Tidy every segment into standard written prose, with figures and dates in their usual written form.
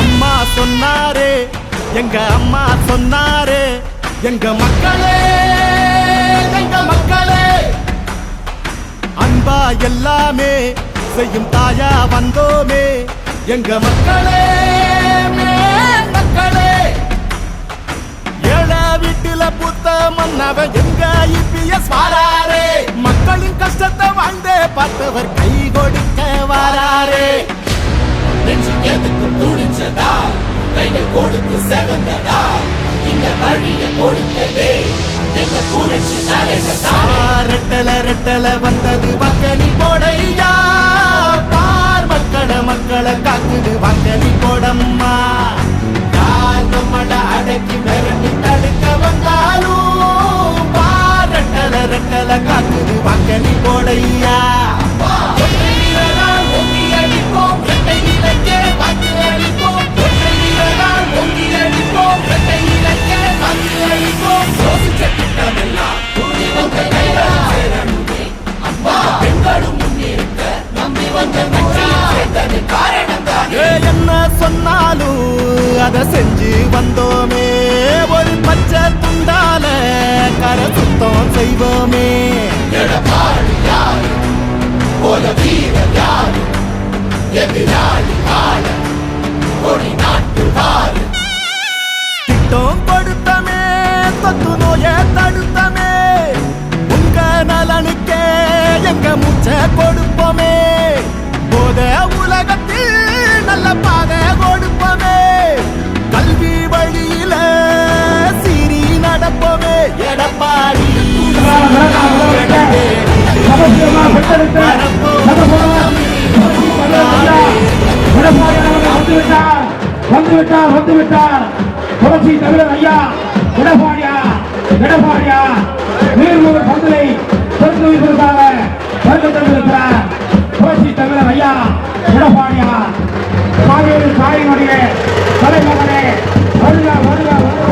அம்மா சொன்னாரே, எங்க அம்மா சொன்னாரே, எங்க மக்களே, எங்க மக்களே, அன்பா எல்லாமே செய்யும் தாயா வந்தோமே, எங்க மக்களே, மக்களே. ஏழை வீட்டுல புத்த மன்னவ எங்க இபிஎஸ் வாராரே, மக்களின் கஷ்டத்தை வாழ்ந்தே பார்த்தவர் கை கொடுக்க வாராரே. நெஞ்சு எதுக்கு துணிச்சதா, கைகள் கொடுத்து செவந்ததா, இந்த வழியை கொடுத்ததே எங்க புரட்சி தலைவதா. ரெட்டல ரெட்டல வந்தது வக்கனி போடையா, பார் மக்களை காக்குது வக்கனி போடம்மா. யார் நம்மள அடக்கி மிரட்டி தடுக்க வந்தாலும், பார் ரெட்டல ரெட்டல காக்குது வக்கனி போடையா. என்ன சொன்னாலும் அத செஞ்சு வந்தோமே, ஒரு பச்சை துண்டால கரை சுத்தம் செய்வோமே. எடப்பாடி யாரு, போல வீரர் யாரு, எதிராளி ஆள கொடி நாட்டு வாரு. திட்டம் கொடுத்தமே, தொத்து நோய தடுத்தமே, உங்க நலனுக்கே எங்க மூச்சை கொடுப்போமே. போத உலகத்தில் நல்ல பாதை கொடுப்போமே, கல்வி வழியில சீரி நடப்போமே. எடப்பாடி வந்துவிட்டார் புரட்சி தமிழர் ஐயா எடப்பாடியா, எடப்பாடியா நீர்மூர் பந்தலை திறந்து வைப்பதற்காக வருகிறார் புரட்சி தமிழர் ஐயா எடப்பாடியா. காவேரி தாயினுடைய தலைமகனே வருக வருக வருக.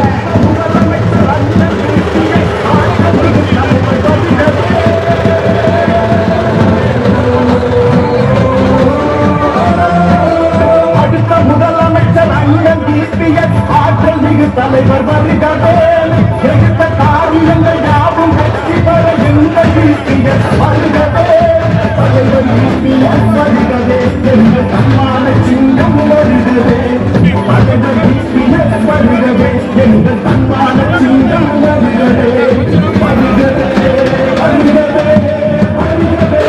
அடுத்த முதலமைச்சர் அண்ணன் இபிஎஸ் ஆற்றல் மிகு தலைவர் வருகிறதே, எடுத்த காரியங்கள் யாவும் வெற்றி பெற எந்த இபிஎஸ் வருகிறதே, தலைவர் இபிஎஸ் வருகிறதே, எங்கள் சன்மான சிங்கம் வருகிறதே, தலைவர் இபிஎஸ் வருகிறதே, எங்கள் சன்மான சிங்கம் வருகிறதே, வருகிறதே வருகிறதே வருகிறதே.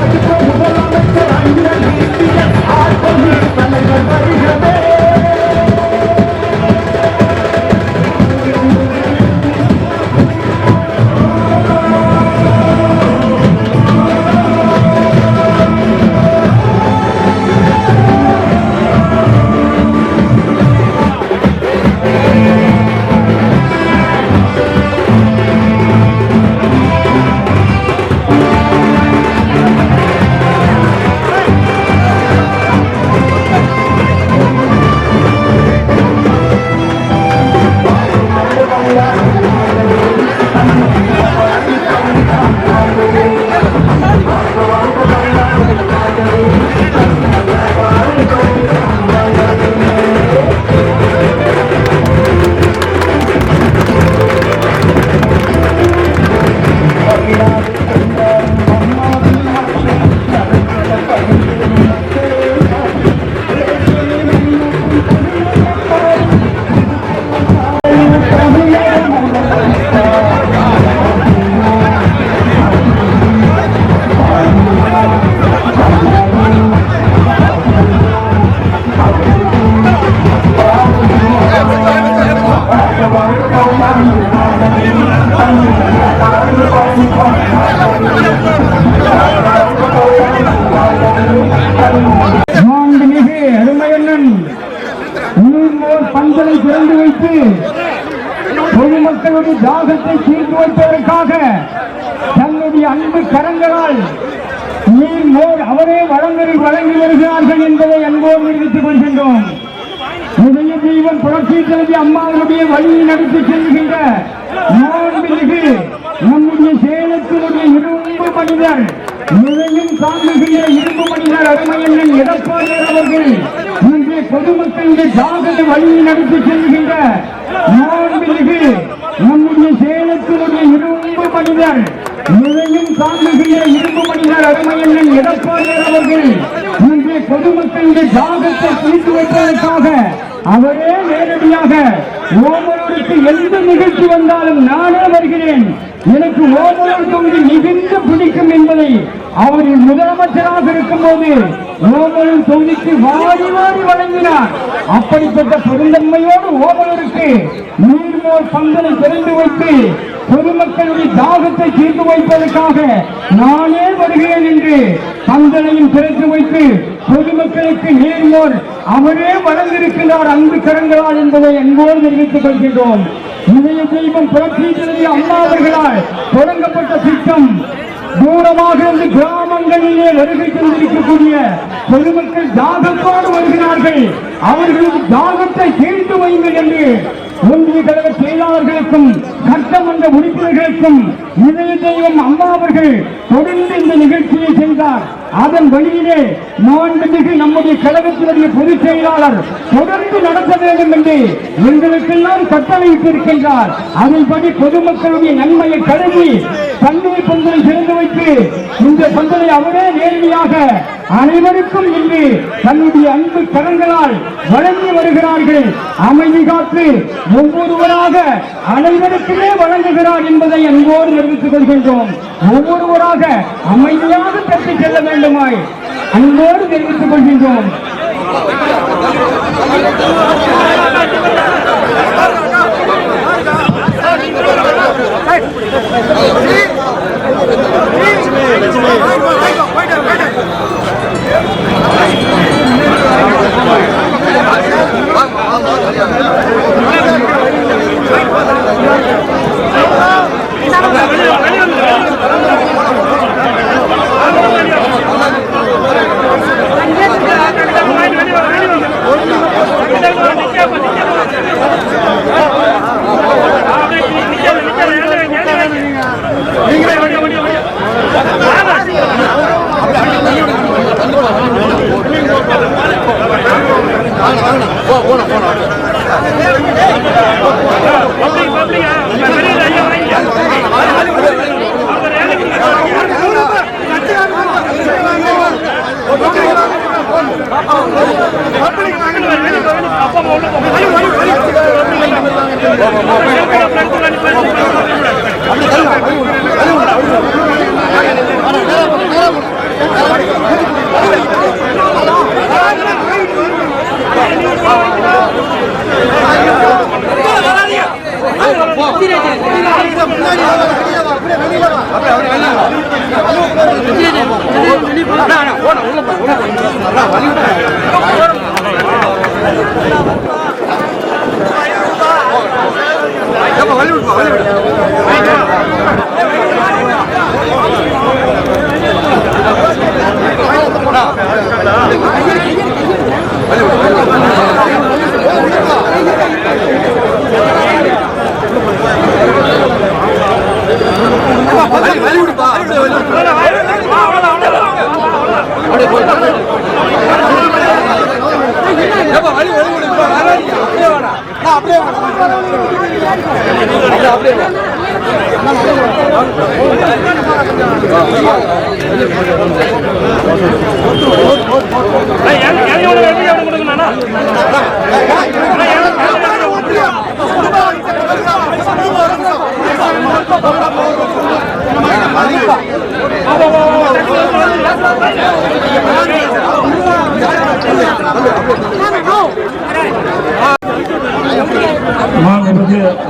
அடுத்த முதலமைச்சர் அண்ணன் இபிஎஸ் ஆற்றல் மிகு தலைவர் வருகிறதே. பந்தலை திறந்து வைத்து பொதுமக்களுடைய தாகத்தை தீர்த்து வைப்பதற்காக தன்னுடைய அன்பு கரங்களால் நீர் மோர் அவரே வழங்கி வருகிறார்கள் என்பதை அன்போடு நிறுத்திக் கொள்கின்றோம். உதய ஜீவன் புரட்சி தலைவி அம்மாவுடைய வழியை நடத்தி செல்கின்ற மாண்புமிகு நம்முடைய மனிதர் இதையும் தாங்குகிற இரும்பு மனிதர் அருமையண்ணன் எடப்பாடி அவர்கள் இன்று பொதுமக்களுடைய ஜாகத்தை வழியில் நடத்தி செல்கின்ற மாண்புமிகு நம்முடைய சேலத்தினுடைய இரும்பு மனிதர் இதையும் தாங்குகிற இரும்பு மனிதர் அருமையண்ணன் எடப்பாடி அவர்கள் இன்று பொதுமக்களுடைய ஜாகத்தை தீர்த்து வைப்பதற்காக அவரே நேரடியாக ஓமலூருக்கு எந்த நிகழ்ச்சி வந்தாலும் நானே வருகிறேன், எனக்கு ஓமலூர் தொகுதி மிகுந்த பிடிக்கும் என்பதை அவரின் முதலமைச்சராக இருக்கும் போது ஓமலூர் தொகுதிக்கு வாரி வாரி வழங்கினார். அப்படிப்பட்ட பெருந்தன்மையோடு ஓமலூருக்கு நீர்மோர் பந்தலை திறந்து வைத்து பொதுமக்களுடைய தாகத்தை தீர்த்து வைப்பதற்காக நானே வருகிறேன் என்று பந்தலையும் திறந்து வைத்து பொதுமக்களுக்கு நீர்மோர் அவரே வழங்கியிருக்கிறார் அன்பு கரங்களால் என்பதை அன்போடு தெரிவித்துக் கொள்கின்றோம். இதய தெய்வம் புரட்சி தலைவி அம்மா அவர்களால் தொடங்கப்பட்ட திட்டம் தூரமாக இருந்து கிராமங்களிலே வருகை தந்திருக்கக்கூடிய பொதுமக்கள் தாகத்தோடு வருகிறார்கள், அவர்களது தாகத்தை தீர்த்து வைங்கள் என்று ஒன்றிய கழக செயலாளர்களுக்கும் சட்டமன்ற உறுப்பினர்களுக்கும் இதய தெய்வம் அம்மா அவர்கள் தொடர்ந்து இந்த நிகழ்ச்சியை செய்தார். அதன் வழியிலே மாண்புமிகு நம்முடைய கழகத்தினுடைய பொதுச் செயலாளர் தொடர்ந்து நடத்த வேண்டும் என்று எங்களுக்கெல்லாம் கட்டளையிட்டிருக்கின்றார். அதன்படி பொதுமக்களுடைய நன்மையை கருதி தண்ணீர் பந்தலை திறந்து வைத்து இந்த பந்தலை அவரே நேரடியாக அனைவருக்கும் இன்று தன்னுடைய அன்பு கரங்களால் வழங்கி வருகிறார்கள். அமைதி காத்து ஒவ்வொருவராக அனைவருக்குமே வழங்குகிறார் என்பதை அன்போடு தெரிவித்துக் கொள்கின்றோம். ஒவ்வொருவராக அமைதியாக பெற்று செல்ல வேண்டுமாய் அன்போடு தெரிவித்துக் கொள்கின்றோம்.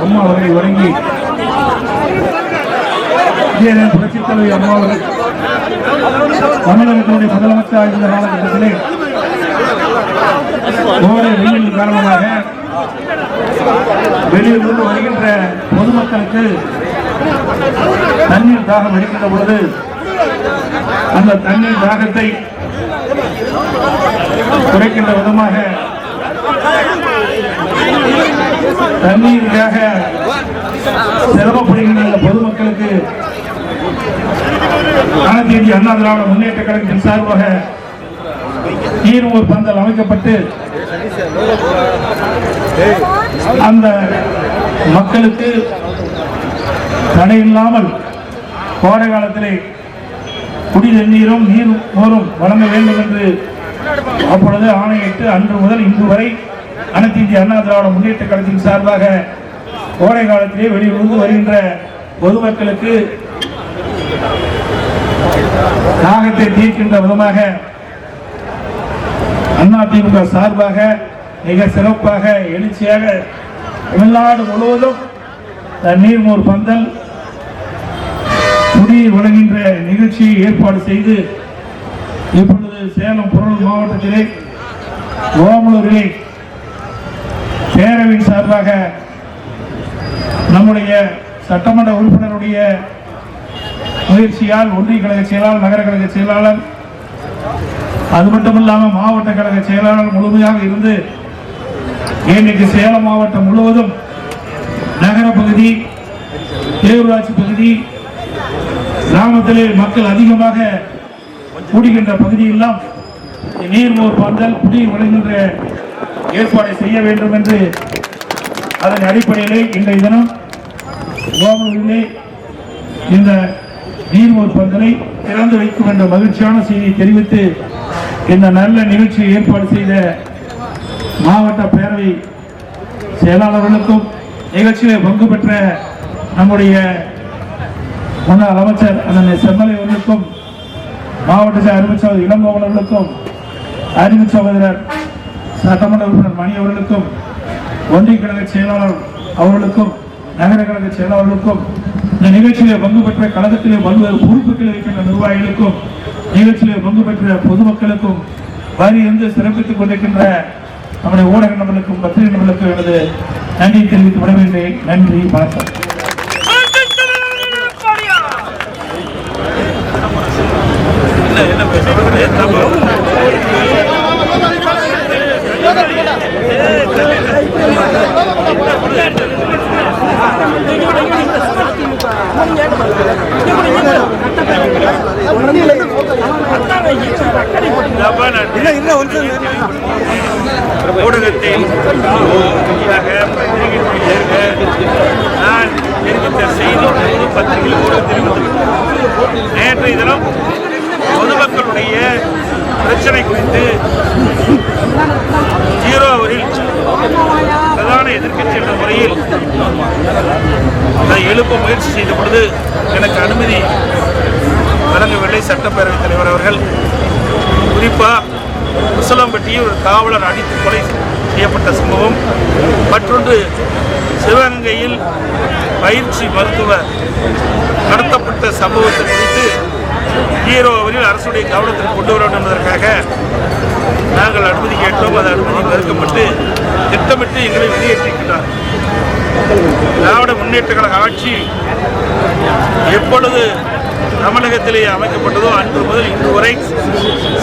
அம்மா அவர்களை வழங்கி புரட்சித் தலைவி அம்மா அவர்கள் தமிழகத்தினுடைய முதலமைச்சர் இருந்த காலகட்டத்திலே கோடை வெயில் காரணமாக வெளியிலிருந்து வருகின்ற பொதுமக்களுக்கு தண்ணீர் தாகம் எடுக்கின்ற பொழுது அந்த தண்ணீர் தாகத்தை குறைக்கின்ற விதமாக தண்ணீருக்காக சிரமப்படுகின்ற பொதுமக்களுக்கு அனைத்து இந்திய அண்ணா திராவிட முன்னேற்ற கழகத்தின் சார்பாக நீர்மூர் பந்தல் அமைக்கப்பட்டு அந்த மக்களுக்கு தடையில்லாமல் கோடை காலத்திலே குடி தண்ணீரும் நீர் மோரும் வழங்க வேண்டும் என்று அப்பொழுது ஆணையிட்டு அன்று முதல் இன்று வரை அனைத்து இந்திய அண்ணா திராவிட முன்னேற்ற கழகத்தின் சார்பாக கோடை காலத்திலே வெளியிலிருந்து வருகின்ற பொதுமக்களுக்கு தாகத்தை தீர்க்கின்ற விதமாக அதிமுக சார்பாக மிக சிறப்பாக எழுச்சியாக தமிழ்நாடு முழுவதும் நீர்மூர் பந்தல் குடிநீர் வழங்குகின்ற நிகழ்ச்சியை ஏற்பாடு செய்து இப்பொழுது சேலம் பொருள் மாவட்டத்திலே ஓமலூரிலே பேரவையின் சார்பாக நம்முடைய சட்டமன்ற உறுப்பினருடைய முயற்சியால் ஒன்றிய கழக செயலாளர், நகர கழக செயலாளர், அது மட்டுமில்லாமல் மாவட்ட கழக செயலாளர் முழுமையாக இருந்து இன்றைக்கு சேலம் மாவட்டம் முழுவதும் நகர பகுதி, பேரூராட்சி பகுதி, கிராமத்திலே மக்கள் அதிகமாக கூடுகின்ற பகுதியெல்லாம் நீர்மோர் பந்தல் குடிநீர் வழங்குகின்ற ஏற்பாடை செய்ய வேண்டும் என்று அதன் அடிப்படையிலே இன்றைய தினம் கோமூரிலே இந்த நீர்மோர் பந்தலை திறந்து வைக்கும் என்ற மகிழ்ச்சியான செய்தியை தெரிவித்து இந்த நல்ல நிகழ்ச்சியை ஏற்பாடு செய்த மாவட்ட பேரவை செயலாளர்களுக்கும் நிகழ்ச்சியிலே பங்கு பெற்ற நம்முடைய முன்னாள் அமைச்சர் அண்ணன் செம்மலை அவர்களுக்கும், மாவட்ட அறிவிச்சவர் இளங்கோவன் அவர்களுக்கும், அறிவு சகோதரர் சட்டமன்ற உறுப்பினர் மணி அவர்களுக்கும், ஒன்றிய கழக செயலாளர் அவர்களுக்கும், நகர கழக செயலாளர்களுக்கும், இந்த நிகழ்ச்சியிலே பங்கு பெற்ற கழகத்திலே பல்வேறு பொறுப்புகளை இருக்கின்ற நிர்வாகிகளுக்கும், நிகழ்ச்சியிலே பங்கு பெற்ற பொதுமக்களுக்கும், வரி இருந்து சிறப்பித்துக் கொண்டிருக்கின்ற நம்முடைய ஊடக நபர்களுக்கும், பத்திரிகை நபர்களுக்கும் எனது நன்றியை தெரிவித்து விடவேண்டேன். நன்றி, வணக்கம். ஊடகத்தில் நான் தெரிவித்த செய்தி பத்திரிகையில் கூட தெரிவித்தது. நேற்றைய தினம் பொதுமக்களுடைய பிரச்சனை குறித்து 0 அவரில் பிரதான எதிர்க்கட்சி என்ற முறையில் அதை எழுப்ப முயற்சி செய்த பொழுது எனக்கு அனுமதி வழங்கவில்லை சட்டப்பேரவைத் தலைவர் அவர்கள். குறிப்பாக உசிலம்பட்டியில் ஒரு காவலர் அடித்து கொலை செய்யப்பட்ட சம்பவம், மற்றொன்று சிவகங்கையில் பயிற்சி மருத்துவர் கடத்தப்பட்ட சம்பவத்தை குறித்து 0 அவரில் அரசுடைய கவனத்தில் கொண்டு வர வேண்டும் என்பதற்காக நாங்கள் அனுமதி கேட்டோம். அது அனுமதி மறுக்கப்பட்டு திட்டமிட்டு எங்களை வெளியேற்றிருக்கிறார். திராவிட முன்னேற்ற கழக ஆட்சி எப்பொழுது தமிழகத்திலே அமைக்கப்பட்டதோ அன்று முதல் இன்று வரை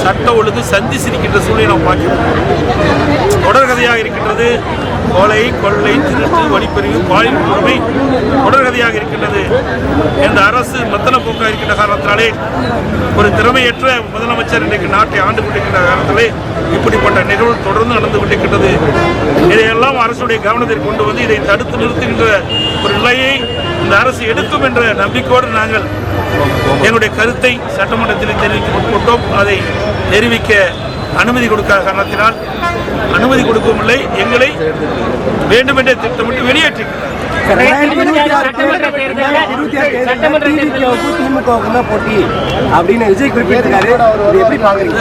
சட்ட ஒழுங்கு சந்திச்சிருக்கின்ற சூழ்நிலை நாம் பார்க்கிறோம். தொடர்கதையாக இருக்கின்றது. கொலை, கொள்ளை, திருட்டு, வழிப்பறிவு, பாலியல் கொடுமை தொடர்கதையாக இருக்கின்றது. இந்த அரசு மத்தன போக்காக இருக்கின்ற காரணத்தினாலே, ஒரு திறமையற்ற முதலமைச்சர் இன்றைக்கு நாட்டை ஆண்டு கொண்டிருக்கின்ற காரணத்திலே இப்படிப்பட்ட நிகழ்வு தொடர்ந்து நடந்து கொண்டிருக்கின்றது. இதையெல்லாம் அரசுடைய கவனத்தில் கொண்டு வந்து இதை தடுத்து நிறுத்துகின்ற ஒரு நிலையை இந்த அரசு எடுக்கும் என்ற நம்பிக்கையோடு நாங்கள் எங்களுடைய கருத்தை சட்டமன்றத்தில் தெரிவிக்கப்பட்டோம். அதை தெரிவிக்க அனுமதி கொடுக்காத காரணத்தினால் அனுமதி கொடுக்கவும் இல்லை, எங்களை வேண்டுமென்றே திட்டமிட்டு வெளியேற்றிருக்கிறார்.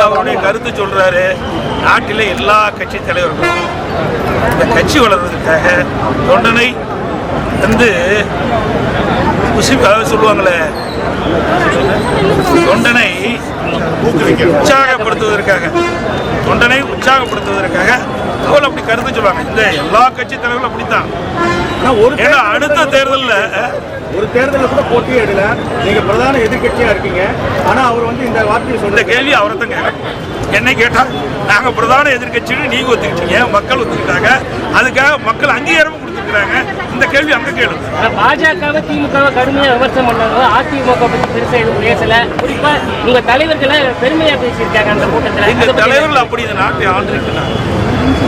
அவருடைய கருத்து சொல்றாரு. நாட்டிலே எல்லா கட்சி தலைவர்களும் இந்த கட்சி வளர்வதற்காக தொண்டனை வந்து சொல்லுவாங்களே, தொண்டனை உற்சாகப்படுத்துவதற்காக அவள் அப்படி கருத்து சொல்லுவாங்க. இந்த எல்லா கட்சி தலைவர்களும் அப்படித்தான். அடுத்த தேர்தலில் கூட போட்டியே எடுல, நீங்க பிரதான எதிர்கட்சியா இருக்கீங்க. ஆனா அவர் வந்து இந்த வார்த்தையை சொன்ன கேள்வி அவரை தான் கேட்க. என்னை கேட்டா நாங்க பிரதான எதிர்கட்சின்னு நீங்க ஒத்துக்கிட்டீங்க, மக்கள் ஒத்துக்கிட்டாங்க, அதுக்காக மக்கள் அங்கீகாரமும் கொடுத்துருக்காங்க. இருக்கிறாங்க. இந்த கேள்வி அங்க கேளு. பாஜகவை திமுகவை கடுமையா விமர்சனம் பண்ணாங்க. அதிமுக பத்தி பெருசா எதுவும் பேசல. குறிப்பா உங்க தலைவர்களை பெருமையா பேசியிருக்காங்க அந்த கூட்டத்தில். இந்த தலைவர்கள் அப்படி இந்த நாட்டை ஆண்டிருக்கிறாங்க.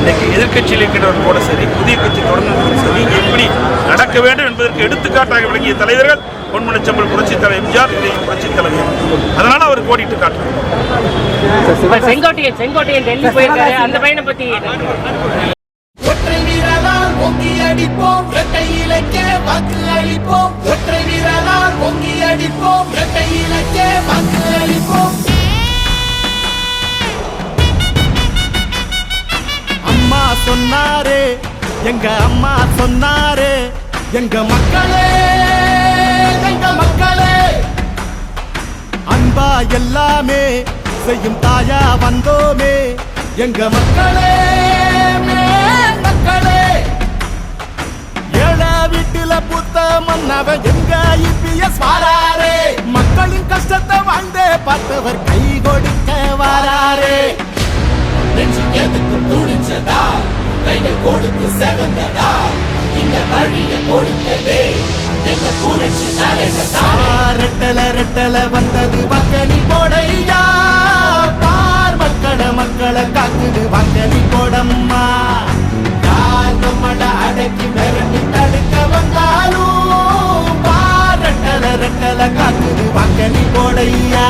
இன்னைக்கு எதிர்கட்சியில் இருக்கிறவர் கூட சரி, புதிய கட்சி தொடர்ந்து சரி, எப்படி நடக்க வேண்டும் என்பதற்கு எடுத்துக்காட்டாக விளங்கிய தலைவர்கள் பொன்மனச்செம்மல் புரட்சித் தலைவர் எம்ஜிஆர், இதையும் புரட்சித் தலைவர். அதனால அவர் கோடிட்டு காட்டுறார். செங்கோட்டையன் டெல்லி போயிருக்காரு. அந்த பையனை பத்தி ஒற்றை வீரரால் பொங்கி அடிப்போம், இரட்டை இலக்கே வாக்கு அளிப்போம். ஒற்றை வீரரால் பொங்கி அடிப்போம், இரட்டை இலக்கே வாக்கு அளிப்போம். அம்மா சொன்னாரே, எங்க அம்மா சொன்னாரே, எங்க மக்களே, எங்க மக்களே, அன்பா எல்லாமே செய்யும் தாயா வந்தோமே, எங்க மக்களே, மக்களே. ஏழ வீட்டுல புத்த மன்னவ எங்க இபிஎஸ் வாராரே, மக்களின் கஷ்டத்தை வாழ்ந்தே பார்த்தவர் கை கொடுக்க வாராரே. நெஞ்சு எதுக்கு துணிச்சதா, கைகள் கொடுத்து செவந்ததா, இந்த வழியை கொடுத்ததே எங்க புரட்சி தலைவர்தா. ரெட்டல ரெட்டல வந்தது வக்கனி போடையா, பார் மக்களை காக்குது வக்கனி போடம்மா. யார் நம்மள அடக்கி மிரட்டி தடுக்க வந்தாலும், பார் ரெட்டல ரெட்டல காக்குது வக்கனி போடையா.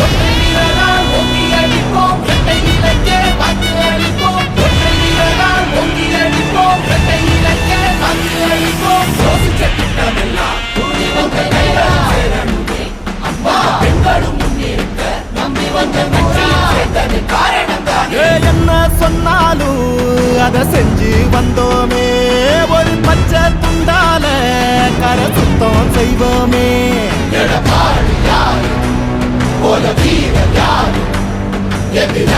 ஒற்றை வீரரால் பொங்கி அடிப்போம், இரட்டை இலக்கே வாக்கு அளிப்போம். ஒற்றை வீரரால் பொங்கி அடிப்போம், இரட்டை இலக்கே வாக்கு அளிப்போம். யோசிச்ச திட்டமெல்லாம் கூடி வந்த கைகளால் சேரணுமே. அம்மா பெண்களும் முன்னேற்க நம்பி வந்த கட்சியில் சேர்ந்தது காரணம் தானே. என்ன சொன்னாலும் அதை செஞ்சு வந்தோமே, ஒரு பச்சை துண்டால கரை சுத்தம் செய்வோமே. எடப்பாடி யாரு போல வீரர் யாரு, எதிர